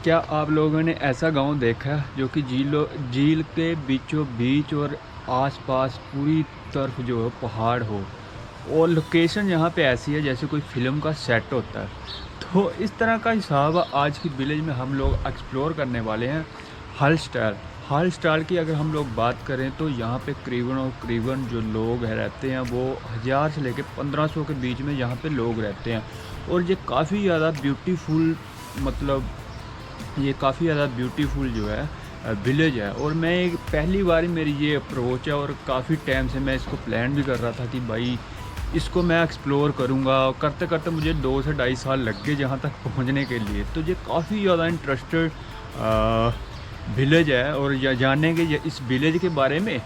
क्या आप लोगों ने ऐसा गांव देखा है जो कि झील के बीचों बीच और आसपास पूरी तरफ जो है पहाड़ हो और लोकेशन यहाँ पे ऐसी है जैसे कोई फिल्म का सेट होता है। तो इस तरह का हिसाब आज की विलेज में हम लोग एक्सप्लोर करने वाले हैं। हल स्टार की अगर हम लोग बात करें तो यहाँ पे करीबन जो लोग रहते हैं वो 1000 से लेकर 1500 के बीच में यहाँ पे लोग रहते हैं। और ये काफ़ी ज़्यादा ब्यूटीफुल, मतलब ये काफ़ी ज़्यादा ब्यूटीफुल जो है विलेज है। और मैं एक पहली बार मेरी ये अप्रोच है और काफ़ी टाइम से मैं इसको प्लान भी कर रहा था कि भाई इसको मैं एक्सप्लोर करूँगा। करते करते मुझे 2 से 2.5 साल लग गए जहाँ तक पहुँचने के लिए। तो ये काफ़ी ज़्यादा इंटरेस्टेड विलेज है और जानेंगे इस विलेज के बारे में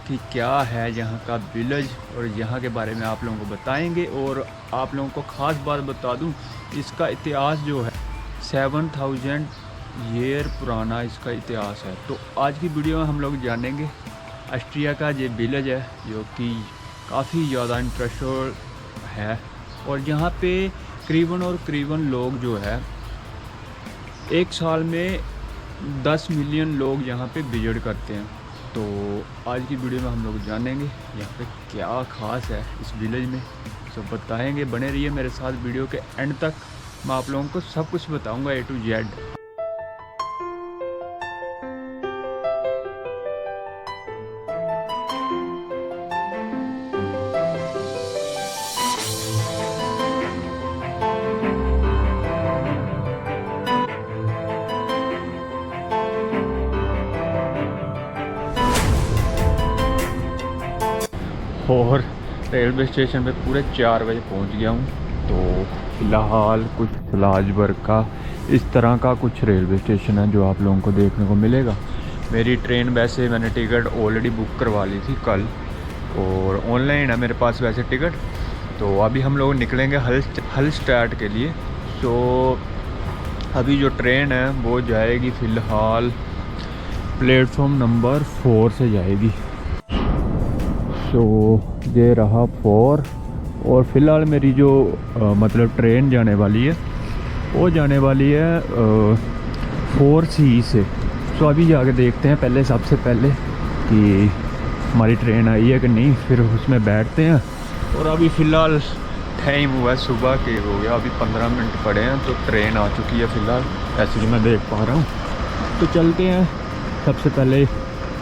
कि क्या है यहाँ का विलेज, और यहाँ के बारे में आप लोगों को बताएंगे। और आप लोगों को ख़ास बात बता दूँ, इसका इतिहास जो है 7000 ईयर पुराना इसका इतिहास है। तो आज की वीडियो में हम लोग जानेंगे ऑस्ट्रिया का ये विलेज है जो कि काफ़ी ज़्यादा इंटरेस्टेड है। और यहाँ पे करीबन लोग जो है एक साल में 10 मिलियन लोग यहाँ पे विजिट करते हैं। तो आज की वीडियो में हम लोग जानेंगे यहाँ पे क्या ख़ास है इस विलेज में, सब बताएंगे। बने रहिए मेरे साथ वीडियो के एंड तक, मैं आप लोगों को सब कुछ बताऊंगा A to Z। और रेलवे स्टेशन पे पूरे 4 बजे पहुंच गया हूँ। तो फ़िलहाल कुछ सलाजबर्ग का इस तरह का कुछ रेलवे स्टेशन है जो आप लोगों को देखने को मिलेगा। मेरी ट्रेन वैसे मैंने टिकट ऑलरेडी बुक करवा ली थी कल, और ऑनलाइन है मेरे पास वैसे टिकट। तो अभी हम लोग निकलेंगे हलस्टार्ट के लिए। तो अभी जो ट्रेन है वो जाएगी फ़िलहाल प्लेटफॉर्म नंबर 4 से जाएगी। तो ये रहा 4, और फ़िलहाल मेरी जो मतलब ट्रेन जाने वाली है वो जाने वाली है 4C से। तो अभी जाके देखते हैं पहले, सबसे पहले कि हमारी ट्रेन आई है कि नहीं, फिर उसमें बैठते हैं। और अभी फ़िलहाल टाइम हुआ है सुबह के, हो गया अभी 15 मिनट पड़े हैं। तो ट्रेन आ चुकी है फ़िलहाल, ऐसे कि मैं देख पा रहा हूँ। तो चलते हैं, सबसे पहले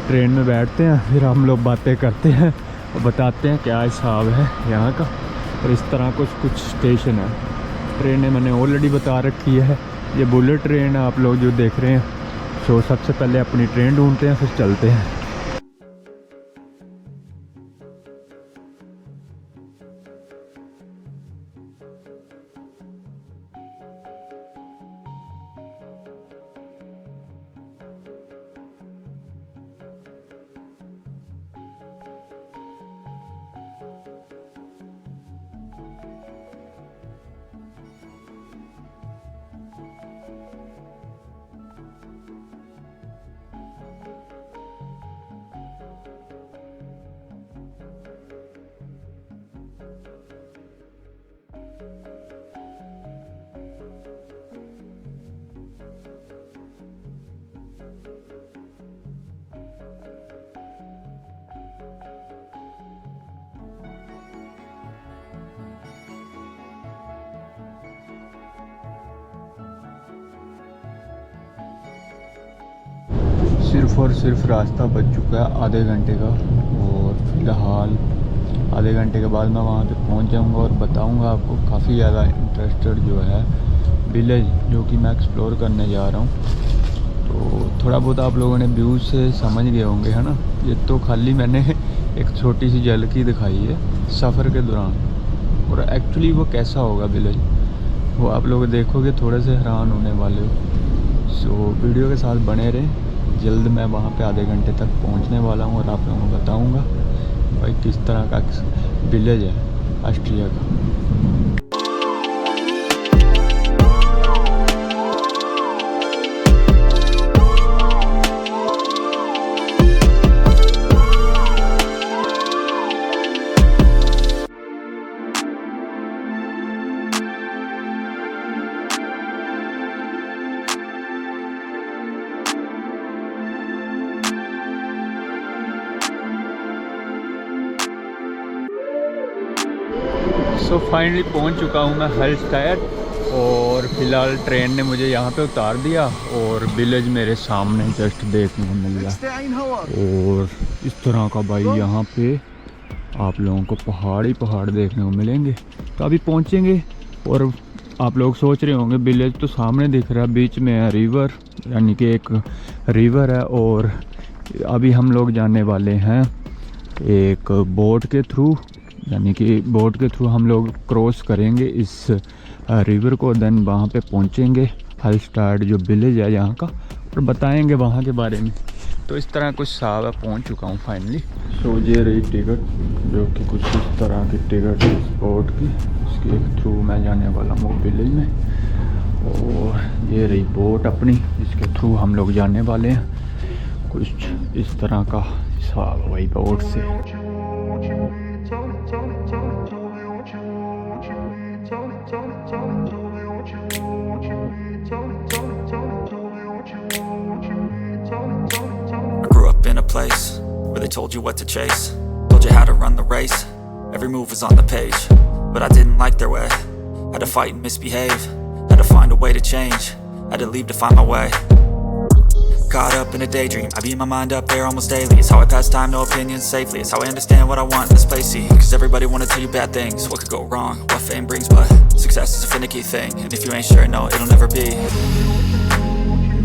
ट्रेन में बैठते हैं, फिर हम लोग बातें करते हैं और बताते हैं क्या हिसाब है यहाँ का। और इस तरह कुछ स्टेशन है। ट्रेनें मैंने ऑलरेडी बता रखी है, ये बुलेट ट्रेन है आप लोग जो देख रहे हैं। तो सबसे पहले अपनी ट्रेन ढूंढते हैं, फिर चलते हैं। सिर्फ़ और सिर्फ रास्ता बच चुका है आधे घंटे का, और फ़िलहाल आधे घंटे के बाद मैं वहाँ पे पहुँच जाऊँगा और बताऊँगा आपको काफ़ी ज़्यादा इंटरेस्टेड जो है विलेज जो कि मैं एक्सप्लोर करने जा रहा हूँ। तो थोड़ा बहुत आप लोगों ने व्यूज़ से समझ गए होंगे, है ना। ये तो खाली मैंने एक छोटी सी झलकी दिखाई है सफ़र के दौरान, और एक्चुअली वो कैसा होगा विलेज वो आप लोग देखोगे थोड़े से हैरान होने वाले हो। सो वीडियो के साथ बने रहें। जल्द मैं वहाँ पे आधे घंटे तक पहुँचने वाला हूँ और आप लोगों को बताऊँगा भाई किस तरह का विलेज है ऑस्ट्रिया का। सो फाइनली पहुंच चुका हूं मैं हॉलस्टायर और फ़िलहाल ट्रेन ने मुझे यहाँ पे उतार दिया और विलेज मेरे सामने जस्ट देखने को मिल रहा है। और इस तरह का भाई यहाँ पे आप लोगों को पहाड़ ही पहाड़ देखने को मिलेंगे। तो अभी पहुँचेंगे और आप लोग सोच रहे होंगे विलेज तो सामने दिख रहा है, बीच में है रिवर, यानी कि एक रिवर है। और अभी हम लोग जाने वाले हैं एक बोट के थ्रू, यानी कि बोट के थ्रू हम लोग क्रॉस करेंगे इस रिवर को, देन वहाँ पे पहुँचेंगे हॉलस्टायर जो विलेज है यहाँ का, और बताएंगे वहाँ के बारे में। तो इस तरह कुछ साहब है, पहुँच चुका हूँ फाइनली। सो ये रही टिकट, जो कि कुछ इस तरह की टिकट है बोट की, उसके थ्रू मैं जाने वाला हूँ विलेज में। और ये रही बोट अपनी, जिसके थ्रू हम लोग जाने वाले हैं। कुछ इस तरह का हिसाब वही बोट से। Place where they told you what to chase, told you how to run the race, every move was on the page, but I didn't like their way. Had to fight and misbehave, had to find a way to change, had to leave to find my way. Caught up in a daydream, I beat my mind up there almost daily. It's how I pass time, no opinions safely. It's how I understand what I want in this place, see. Cause everybody wanna tell you bad things, what could go wrong, what fame brings. But success is a finicky thing, and if you ain't sure, no, it'll never be.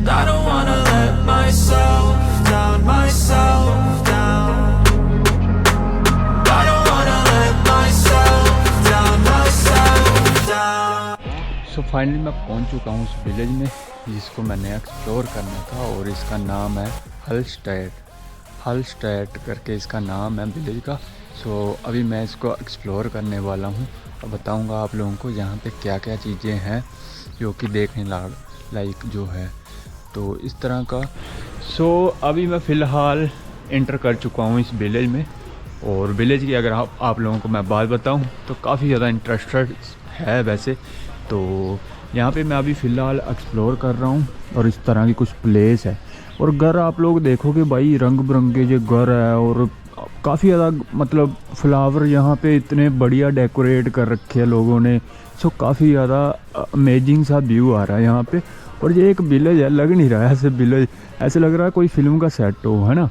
I don't wanna let myself down, myself down. I don't wanna let myself down, myself down. So finally मैं पहुंच चुका हूं उस village में जिसको मैंने explore करना था, और इसका नाम है हॉलस्टायर। हॉलस्टायर करके इसका नाम है विलेज का। सो अभी मैं इसको एक्सप्लोर करने वाला हूं और बताऊंगा आप लोगों को यहाँ पे क्या क्या चीज़ें हैं जो कि देखने लायक जो है। तो इस तरह का। सो अभी मैं फ़िलहाल एंटर कर चुका हूँ इस विलेज में, और विलेज की अगर आप लोगों को मैं बात बताऊँ तो काफ़ी ज़्यादा इंटरेस्टेड है वैसे। तो यहाँ पे मैं अभी फ़िलहाल एक्सप्लोर कर रहा हूँ, और इस तरह की कुछ प्लेस है। और घर आप लोग देखोगे भाई रंग बिरंगे जो घर है, और काफ़ी ज़्यादा मतलब फ्लावर यहाँ पे इतने बढ़िया डेकोरेट कर रखे हैं लोगों ने। सो काफ़ी ज़्यादा अमेजिंग सा व्यू आ रहा है यहाँ पे। और ये एक विलेज है, लग नहीं रहा है ऐसे विलेज, ऐसे लग रहा है कोई फिल्म का सेट हो, है ना।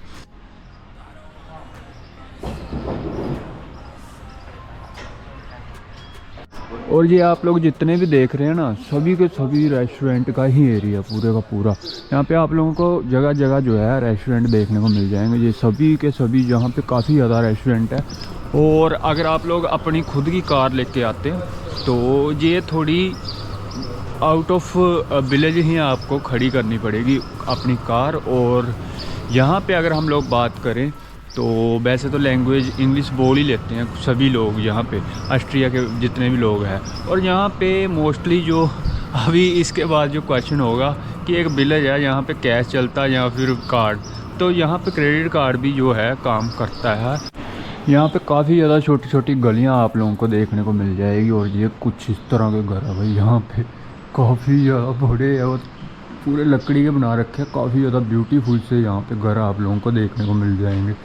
और ये आप लोग जितने भी देख रहे हैं ना, सभी के सभी रेस्टोरेंट का ही एरिया पूरे का पूरा। यहाँ पे आप लोगों को जगह जगह जो है रेस्टोरेंट देखने को मिल जाएंगे। ये सभी के सभी यहाँ पे काफ़ी ज़्यादा रेस्टोरेंट है। और अगर आप लोग अपनी खुद की कार लेके आते हैं तो ये थोड़ी आउट ऑफ विलेज ही आपको खड़ी करनी पड़ेगी अपनी कार। और यहाँ पे अगर हम लोग बात करें तो वैसे तो लैंग्वेज इंग्लिश बोल ही लेते हैं सभी लोग यहाँ पे, ऑस्ट्रिया के जितने भी लोग हैं। और यहाँ पे मोस्टली जो अभी इसके बाद जो क्वेश्चन होगा कि एक विलेज है यहाँ पे कैश चलता है या फिर कार्ड, तो यहाँ पे क्रेडिट कार्ड भी जो है काम करता है। यहाँ पे काफ़ी ज़्यादा छोटी छोटी गलियाँ आप लोगों को देखने को मिल जाएगी। और ये कुछ इस तरह के घर है भाई, यहाँ पे काफ़ी ज़्यादा बड़े है और पूरे लकड़ी के बना रखे हैं। काफ़ी ज़्यादा ब्यूटीफुल से यहाँ पे घर आप लोगों को देखने को मिल जाएंगे।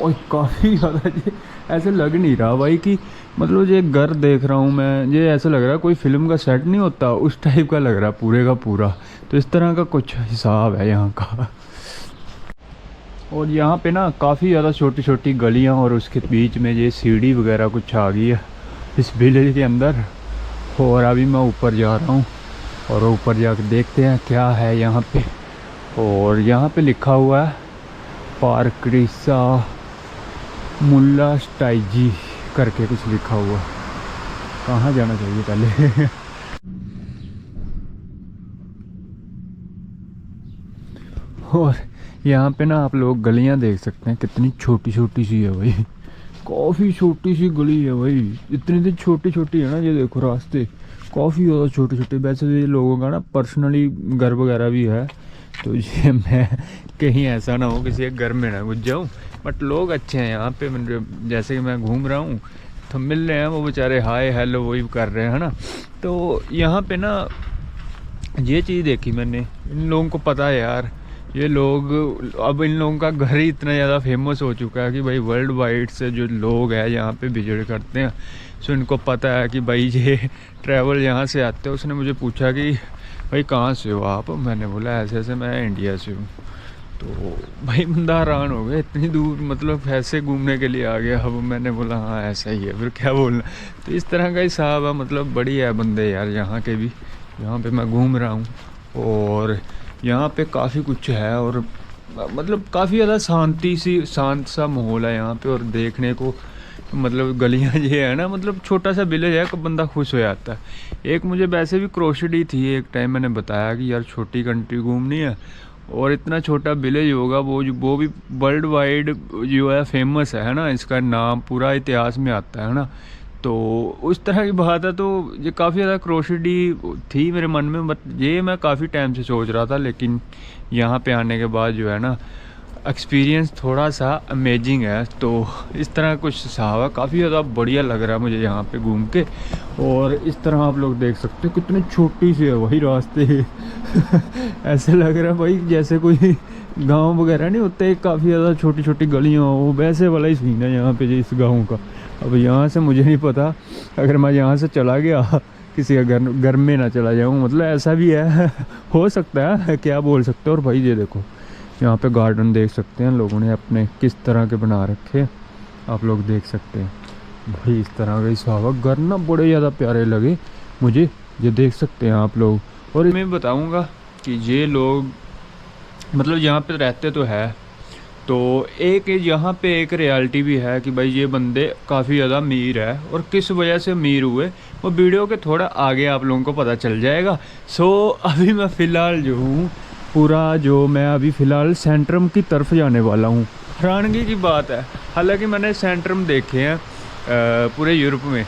और काफ़ी ज़्यादा ये ऐसे लग नहीं रहा भाई कि मतलब ये घर देख रहा हूँ मैं, ये ऐसा लग रहा है कोई फिल्म का सेट नहीं होता उस टाइप का लग रहा है पूरे का पूरा। तो इस तरह का कुछ हिसाब है यहाँ का। और यहाँ पे ना काफ़ी ज़्यादा छोटी छोटी गलियाँ, और उसके बीच में ये सीढ़ी वगैरह कुछ आ गई है इस विलेज के अंदर। और अभी मैं ऊपर जा रहा हूँ और ऊपर जाकर देखते हैं क्या है यहाँ पे। और यहाँ पे लिखा हुआ है पार्क्रिसा मुल्ला स्टाइजी करके कुछ लिखा हुआ। कहाँ जाना चाहिए पहले और यहाँ पे ना आप लोग गलियाँ देख सकते हैं कितनी छोटी छोटी सी है भाई, काफ़ी छोटी सी गली है भाई। इतनी तो छोटी छोटी है ना, ये देखो रास्ते काफ़ी ज़्यादा छोटे छोटे। वैसे तो ये लोगों का ना पर्सनली घर वगैरह भी है, तो ये मैं कहीं ऐसा ना हो किसी एक घर में ना घुस जाऊँ। बट लोग अच्छे हैं यहाँ पे, जैसे कि मैं घूम रहा हूँ तो मिल रहे हैं वो बेचारे, हाय हेलो वही कर रहे हैं, है ना। तो यहाँ पे ना ये चीज़ देखी मैंने, इन लोगों को पता है यार ये लोग, अब इन लोगों का घर ही इतना ज़्यादा फेमस हो चुका है कि भाई वर्ल्ड वाइड से जो लोग हैं यहाँ पे विजिट करते हैं, सो इनको पता है कि भाई ये ट्रैवल यहाँ से आते हैं। उसने मुझे पूछा कि भाई कहाँ से हो आप, मैंने बोला ऐसे ऐसे मैं इंडिया से हूँ। तो भाई बंदा हैरान हो गया, इतनी दूर मतलब ऐसे घूमने के लिए आ गया। अब मैंने बोला हाँ ऐसा ही है, फिर क्या बोलना। तो इस तरह का हिसाब है, मतलब बढ़िया है बंदे यार यहाँ के भी। यहाँ पे मैं घूम रहा हूँ और यहाँ पे काफ़ी कुछ है, और मतलब काफ़ी ज़्यादा शांत सा माहौल है यहाँ पे। और देखने को मतलब गलियाँ ये है ना, मतलब छोटा सा विलेज है, बंदा खुश हो जाता है। एक मुझे वैसे भी क्रोशिडी थी एक टाइम, मैंने बताया कि यार छोटी कंट्री घूमनी है और इतना छोटा विलेज होगा वो भी वर्ल्ड वाइड जो है फेमस है ना, इसका नाम पूरा इतिहास में आता है ना। तो उस तरह की बात है। तो ये काफ़ी ज़्यादा क्रोशिडी थी मेरे मन में, बट ये मैं काफ़ी टाइम से सोच रहा था। लेकिन यहाँ पे आने के बाद जो है ना, एक्सपीरियंस थोड़ा सा अमेजिंग है। तो इस तरह कुछ हिसाब है, काफ़ी ज़्यादा बढ़िया लग रहा है मुझे यहाँ पे घूम के। और इस तरह आप लोग देख सकते हो कितनी छोटी सी है वही रास्ते ऐसे लग रहा है भाई जैसे कोई गांव वगैरह नहीं होते, काफ़ी ज़्यादा छोटी छोटी गलियाँ हो, वैसे वाला ही सीन है यहाँ पे इस गाँव का। अब यहाँ से मुझे नहीं पता, अगर मैं यहाँ से चला गया किसी का घर में ना चला जाऊँ, मतलब ऐसा भी है हो सकता है, क्या बोल सकते हो। और भाई ये देखो यहाँ पे गार्डन देख सकते हैं लोगों ने अपने किस तरह के बना रखे, आप लोग देख सकते हैं भाई। इस तरह का हिसाब है, घर ना बड़े ज़्यादा प्यारे लगे मुझे, ये देख सकते हैं आप लोग। और मैं बताऊँगा कि ये लोग मतलब यहाँ पे रहते तो है, तो एक यहाँ पे एक रियलिटी भी है कि भाई ये बंदे काफ़ी ज़्यादा अमीर है। और किस वजह से अमीर हुए वो वीडियो के थोड़ा आगे आप लोगों को पता चल जाएगा। सो अभी मैं फ़िलहाल जो हूँ मैं अभी फ़िलहाल सेंट्रम की तरफ जाने वाला हूँ। हैरानगी की बात है, हालांकि मैंने सेंट्रम देखे हैं पूरे यूरोप में।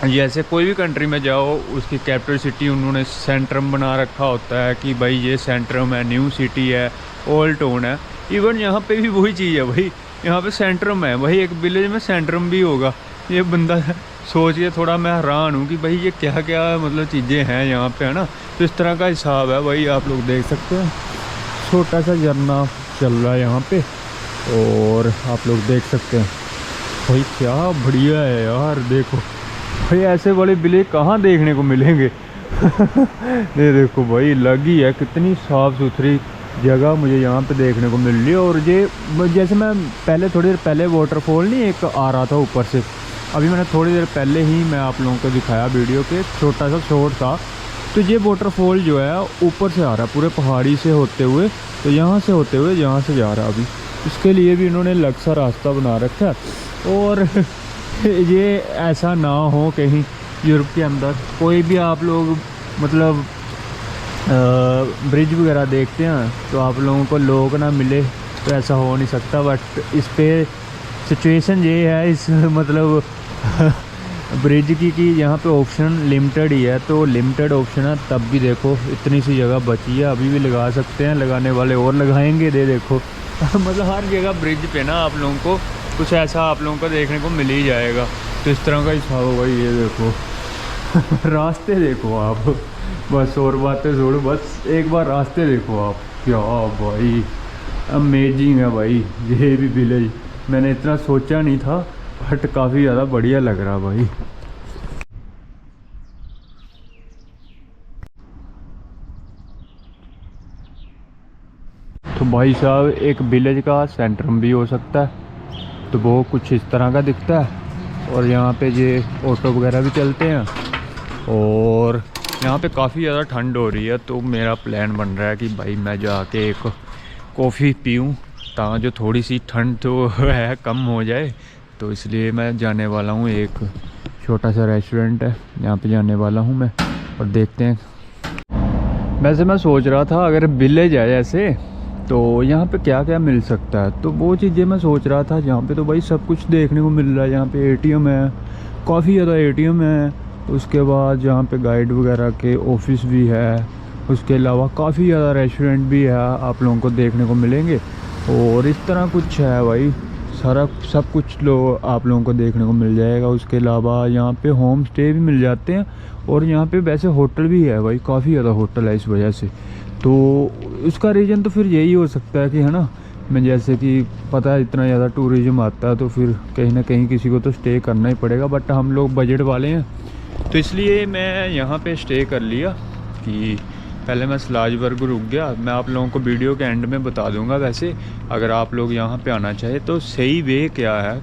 जैसे कोई भी कंट्री में जाओ उसकी कैपिटल सिटी उन्होंने सेंट्रम बना रखा होता है कि भाई ये सेंट्रम है, न्यू सिटी है, ओल्ड टाउन है। इवन यहाँ पे भी वही चीज़ है भाई, यहाँ पे सेंट्रम है भाई, एक विलेज में सेंट्रम भी होगा। ये बंदा सोच के थोड़ा मैं हैरान हूँ कि भाई ये क्या क्या मतलब चीज़ें हैं यहाँ पे, है ना। तो इस तरह का हिसाब है भाई, आप लोग देख सकते हैं छोटा सा झरना चल रहा है यहाँ पे, और आप लोग देख सकते हैं भाई क्या बढ़िया है यार। देखो भाई ऐसे वाले विलेज कहाँ देखने को मिलेंगे ये देखो भाई लगी है, कितनी साफ़ सुथरी जगह मुझे यहाँ पे देखने को मिल रही है। और ये जैसे मैं पहले थोड़ी देर पहले वाटरफॉल नहीं एक आ रहा था ऊपर से, अभी मैंने थोड़ी देर पहले ही मैं आप लोगों को दिखाया वीडियो के, छोटा सा शॉर्ट था। तो ये वाटरफॉल जो है ऊपर से आ रहा है पूरे पहाड़ी से होते हुए, तो यहाँ से होते हुए यहाँ से जा रहा है। अभी इसके लिए भी इन्होंने अलग सा रास्ता बना रखा है। और ये ऐसा ना हो कहीं यूरोप के अंदर कोई भी आप लोग मतलब ब्रिज वगैरह देखते हैं तो आप लोगों को लोग ना मिले, तो ऐसा हो नहीं सकता। बट इस पे सिचुएशन ये है इस मतलब ब्रिज की कि यहाँ पे ऑप्शन लिमिटेड ही है, तो लिमिटेड ऑप्शन है। तब भी देखो इतनी सी जगह बची है, अभी भी लगा सकते हैं, लगाने वाले और लगाएंगे। दे देखो मतलब हर जगह ब्रिज पे ना आप लोगों को कुछ ऐसा आप लोगों को देखने को मिल ही जाएगा। तो इस तरह का हिसाब होगा। ये देखो रास्ते देखो आप, बस और बातें छोड़ो, बस एक बार रास्ते देखो आप, क्या भाई अमेजिंग है भाई। ये भी विलेज मैंने इतना सोचा नहीं था, बट काफ़ी ज़्यादा बढ़िया लग रहा भाई। तो भाई साहब एक विलेज का सेंट्रम भी हो सकता है, तो वो कुछ इस तरह का दिखता है। और यहाँ पे ये ऑटो वगैरह भी चलते हैं, और यहाँ पे काफ़ी ज़्यादा ठंड हो रही है। तो मेरा प्लान बन रहा है कि भाई मैं जाके एक कॉफ़ी पीऊँ, ताकि जो थोड़ी सी ठंड तो है कम हो जाए। तो इसलिए मैं जाने वाला हूँ, एक छोटा सा रेस्टोरेंट है यहाँ पे जाने वाला हूँ मैं, और देखते हैं। वैसे मैं सोच रहा था अगर विलेज है ऐसे तो यहाँ पे क्या क्या मिल सकता है, तो वो चीज़ें मैं सोच रहा था। यहाँ पे तो भाई सब कुछ देखने को मिल रहा है। यहाँ पे एटीएम है, काफ़ी ज़्यादा एटीएम है। उसके बाद यहाँ पे गाइड वगैरह के ऑफिस भी है। उसके अलावा काफ़ी ज़्यादा रेस्टोरेंट भी है, आप लोगों को देखने को मिलेंगे। और इस तरह कुछ है भाई, सारा सब कुछ आप लोगों को देखने को मिल जाएगा। उसके अलावा यहाँ पे होम स्टे भी मिल जाते हैं, और यहाँ पे वैसे होटल भी है भाई, काफ़ी ज़्यादा होटल है इस वजह से। तो उसका रीज़न तो फिर यही हो सकता है कि है ना, मैं जैसे कि पता है इतना ज़्यादा टूरिज़्म आता है तो फिर कहीं ना कहीं किसी को तो स्टे करना ही पड़ेगा, बट हम लोग बजट वाले हैं तो इसलिए मैं यहाँ पे स्टे कर लिया कि पहले मैं सलाजबर्ग रुक गया। मैं आप लोगों को वीडियो के एंड में बता दूंगा वैसे, अगर आप लोग यहाँ पे आना चाहे तो सही वे क्या है,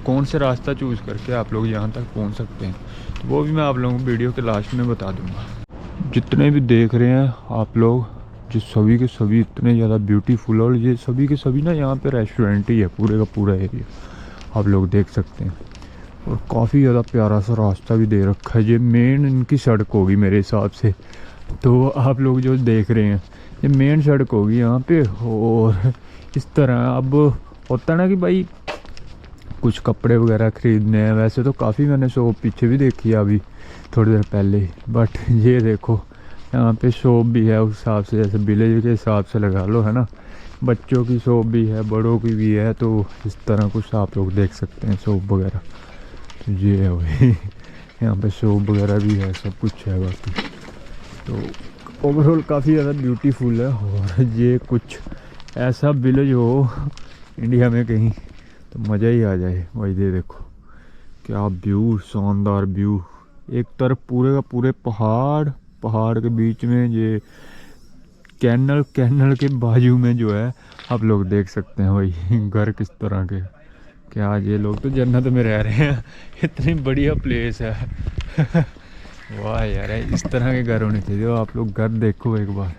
कौन से रास्ता चूज़ करके आप लोग यहाँ तक पहुँच सकते हैं, तो वो भी मैं आप लोगों को वीडियो के लास्ट में बता दूँगा। जितने भी देख रहे हैं आप लोग, जो सभी के सभी इतने ज़्यादा ब्यूटीफुल, और ये सभी के सभी ना यहाँ पे रेस्टोरेंट ही है, पूरे का पूरा एरिया आप लोग देख सकते हैं। और काफ़ी ज़्यादा प्यारा सा रास्ता भी दे रखा है, ये मेन इनकी सड़क होगी मेरे हिसाब से। तो आप लोग जो देख रहे हैं ये मेन सड़क होगी यहाँ पे। और इस तरह अब होता है ना कि भाई कुछ कपड़े वगैरह ख़रीदने हैं, वैसे तो काफ़ी मैंने शॉप पीछे भी देखी है अभी थोड़ी देर पहले ही, बट ये देखो यहाँ पे शॉप भी है उस हिसाब से, जैसे विलेज के हिसाब से लगा लो, है ना। बच्चों की शॉप भी है, बड़ों की भी है, तो इस तरह कुछ आप लोग देख सकते हैं शॉप वगैरह। तो ये है भाई यहाँ पे शॉप वगैरह भी है, सब कुछ है बाकी। तो ओवरऑल काफ़ी ज़्यादा ब्यूटीफुल है। और ये कुछ ऐसा विलेज हो इंडिया में कहीं तो मज़ा ही आ जाए भाई। ये देखो क्या व्यू, शानदार व्यू। एक तरफ पूरे का पूरे पहाड़, पहाड़ के बीच में ये कैनल, कैनल के बाजू में जो है आप लोग देख सकते हैं भाई घर किस तरह के। क्या ये लोग तो जन्नत में रह रहे हैं, इतनी बढ़िया प्लेस है वाह यार, इस तरह के घर होने चाहिए। आप लोग घर देखो एक बार,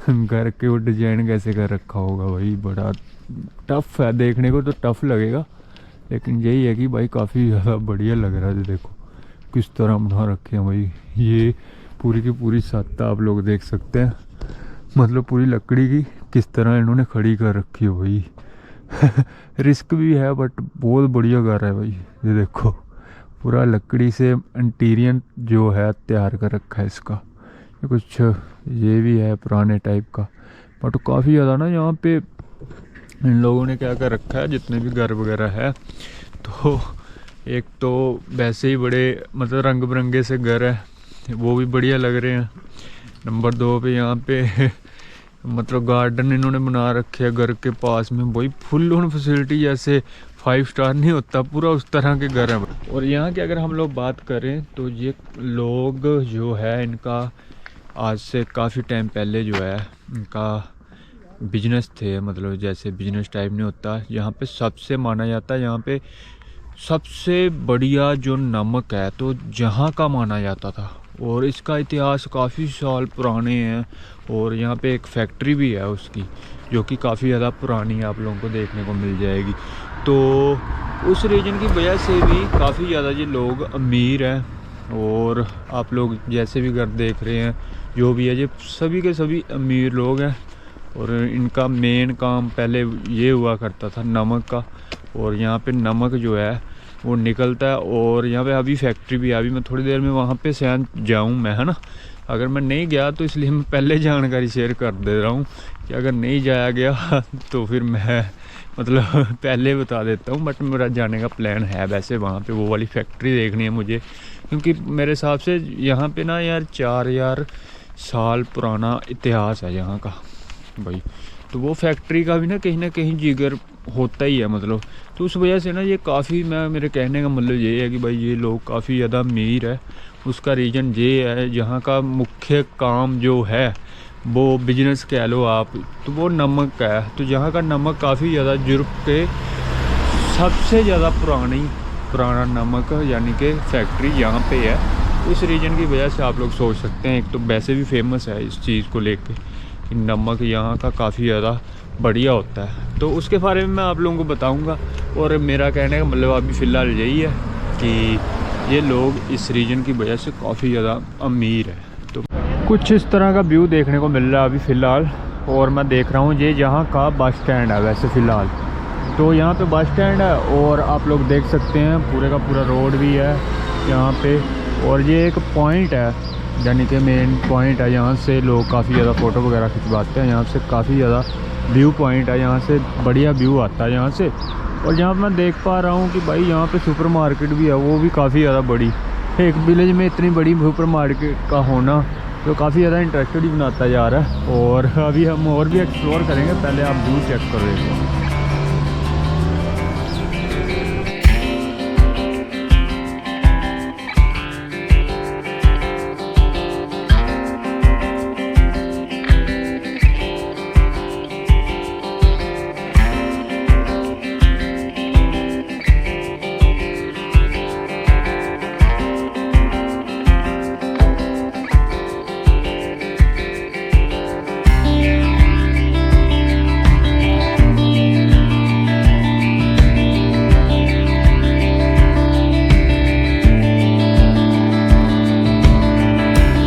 घर के वो डिजाइन कैसे कर रखा होगा भाई, बड़ा टफ है देखने को, तो टफ लगेगा, लेकिन यही है कि भाई काफ़ी ज़्यादा बढ़िया लग रहा है। देखो किस तरह बना रखे हैं भाई, ये पूरी की पूरी छत आप लोग देख सकते हैं, मतलब पूरी लकड़ी की किस तरह इन्होंने खड़ी कर रखी है भाई रिस्क भी है बट बहुत बढ़िया घर है भाई। ये देखो पूरा लकड़ी से इंटीरियर जो है तैयार कर रखा है इसका। ये कुछ ये भी है पुराने टाइप का, बट काफ़ी ज़्यादा ना यहाँ पे इन लोगों ने क्या कर रखा है, जितने भी घर वगैरह है, तो एक तो वैसे ही बड़े मतलब रंग बिरंगे से घर है, वो भी बढ़िया लग रहे हैं। नंबर 2 पे यहाँ पे मतलब गार्डन इन्होंने बना रखे है घर के पास में, वही फुल ऑन फैसिलिटी, जैसे 5 स्टार नहीं होता, पूरा उस तरह के घर है। और यहाँ की अगर हम लोग बात करें तो ये लोग जो है इनका आज से काफ़ी टाइम पहले जो है इनका बिजनेस थे, मतलब जैसे बिजनेस टाइप नहीं होता, यहाँ पे सबसे माना जाता है, यहाँ पे सबसे बढ़िया जो नमक है तो जहाँ का माना जाता था। और इसका इतिहास काफ़ी साल पुराने हैं, और यहाँ पे एक फैक्ट्री भी है उसकी जो कि काफ़ी ज़्यादा पुरानी है, आप लोगों को देखने को मिल जाएगी। तो उस रीजन की वजह से भी काफ़ी ज़्यादा ये लोग अमीर हैं। और आप लोग जैसे भी घर देख रहे हैं जो भी है, ये सभी के सभी अमीर लोग हैं। और इनका मेन काम पहले ये हुआ करता था नमक का, और यहाँ पे नमक जो है वो निकलता है। और यहाँ पे अभी फैक्ट्री भी है, अभी मैं थोड़ी देर में वहाँ पे शायद जाऊँ मैं, है ना। अगर मैं नहीं गया तो इसलिए मैं पहले जानकारी शेयर कर दे रहा हूँ कि अगर नहीं जाया गया तो फिर मैं मतलब पहले बता देता हूँ। बट मेरा जाने का प्लान है वैसे वहाँ पे, वो वाली फैक्ट्री देखनी है मुझे, क्योंकि मेरे हिसाब से यहाँ पे ना यार 4000 साल पुराना इतिहास है यहाँ का भाई। तो वो फैक्ट्री का भी ना कहीं जिगर होता ही है मतलब। तो उस वजह से ना ये काफ़ी, मेरे कहने का मतलब ये है कि भाई ये लोग काफ़ी ज़्यादा अमीर है। उसका रीज़न ये है, यहाँ का मुख्य काम जो है वो बिजनेस कह लो आप, तो वो नमक का है। तो यहाँ का नमक काफ़ी ज़्यादा यूरोप के सबसे ज़्यादा पुराना नमक यानी कि फैक्ट्री यहाँ पे है। उस रीजन की वजह से आप लोग सोच सकते हैं, एक तो वैसे भी फेमस है इस चीज़ को लेके कि नमक यहाँ का काफ़ी ज़्यादा बढ़िया होता है। तो उसके बारे में मैं आप लोगों को बताऊंगा। और मेरा कहने का मतलब अभी फ़िलहाल यही है कि ये लोग इस रीजन की वजह से काफ़ी ज़्यादा अमीर है। तो कुछ इस तरह का व्यू देखने को मिल रहा है अभी फ़िलहाल। और मैं देख रहा हूँ ये यहाँ का बस स्टैंड है वैसे फ़िलहाल, तो यहाँ पे बस स्टैंड है। और आप लोग देख सकते हैं पूरे का पूरा रोड भी है यहाँ पे। और ये एक पॉइंट है, यानी कि मेन पॉइंट है, यहाँ से लोग काफ़ी ज़्यादा फ़ोटो वगैरह खिंचवाते हैं। यहाँ से काफ़ी ज़्यादा व्यू पॉइंट है, यहाँ से बढ़िया व्यू आता है यहाँ से। और यहाँ मैं देख पा रहा हूँ कि भाई यहाँ पे सुपर मार्केट भी है, वो भी काफ़ी ज़्यादा बड़ी। एक विलेज में इतनी बड़ी सुपर मार्केट का होना तो काफ़ी ज़्यादा इंटरेस्टेड ही बनाता जा रहा है। और अभी हम और भी एक्सप्लोर करेंगे, पहले आप व्यू चेक कर रहे हो।